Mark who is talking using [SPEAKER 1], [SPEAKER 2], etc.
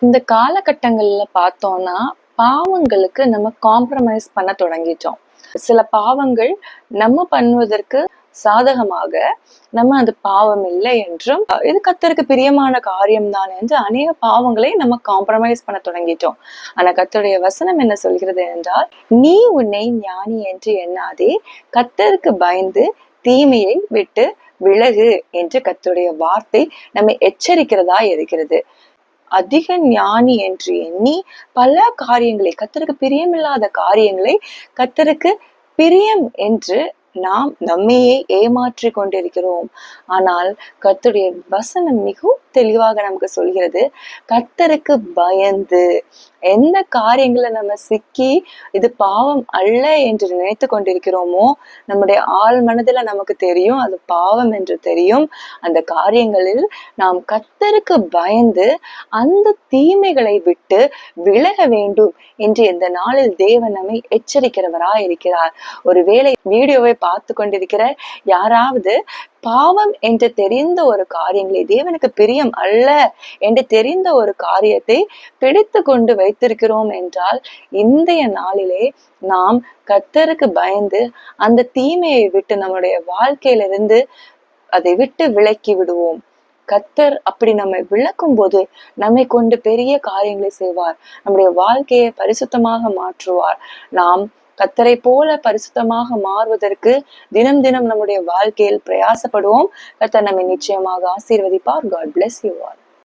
[SPEAKER 1] இந்த காலகட்டங்கள்ல பார்த்தோம்னா, பாவங்களுக்கு நம்ம காம்ப்ரமைஸ் பண்ண தொடங்கிட்டோம். சில பாவங்கள் நம்ம பண்ணுவதற்கு சாதகமாக, நம்ம அது பாவம் இல்லை என்றும், இது கர்த்தருக்கு பிரியமான காரியம் தான் என்று அநேக பாவங்களை நம்ம காம்ப்ரமைஸ் பண்ண தொடங்கிட்டோம். ஆனா கர்த்தருடைய வசனம் என்ன சொல்கிறது என்றால், "நீ உன்னை ஞானி என்று எண்ணாதே, கர்த்தருக்கு பயந்து தீமையை விட்டு விலகு" என்று கர்த்தருடைய வார்த்தை நம்மை எச்சரிக்கிறதா இருக்கிறது. அதிக ஞானி என்று எண்ணி பல காரியங்களை, கர்த்தருக்கு பிரியமில்லாத காரியங்களை கர்த்தருக்கு பிரியம் என்று நாம் நம்மையே ஏமாற்றிக் கொண்டிருக்கிறோம். ஆனால் கர்த்தருடைய வசனம் மிகவும் தெளிவாக நமக்கு சொல்கிறது, கர்த்தருக்கு பயந்து எந்த காரியங்களை நம்ம சிக்கி இது பாவம் அல்ல என்று நினைத்து கொண்டிருக்கிறோமோ, நம்முடைய ஆழ் மனதுல நமக்கு தெரியும் அது பாவம் என்று தெரியும். அந்த காரியங்களில் நாம் கர்த்தருக்கு பயந்து அந்த தீமைகளை விட்டு விலக வேண்டும் என்று இந்த நாளில் தேவன் நம்மை எச்சரிக்கிறவராய் இருக்கிறார். ஒருவேளை வீடியோவை பார்த்து கொண்டிருக்கிற யாராவது பாவம் என்று தெரிந்த ஒரு காரியங்களை, தேவனுக்கு பிரியம் அல்ல என்று தெரிந்த ஒரு காரியத்தை பிடித்து கொண்டு வைத்திருக்கிறோம் என்றால், இன்றைய நாளிலே நாம் கர்த்தருக்கு பயந்து அந்த தீமையை விட்டு நம்முடைய வாழ்க்கையிலிருந்து அதை விட்டு விலக்கி விடுவோம். கர்த்தர் அப்படி நம்மை விளக்கும் போது நம்மை கொண்டு பெரிய காரியங்களை செய்வார். நம்முடைய வாழ்க்கையை பரிசுத்தமாக மாற்றுவார். நாம் கர்த்தரை போல பரிசுத்தமாக மாறுவதற்கு தினம் தினம் நம்முடைய வாழ்க்கையில் பிரயாசப்படுவோம். கர்த்தர் நம்மை நிச்சயமாக ஆசீர்வதிப்பார். God bless you all.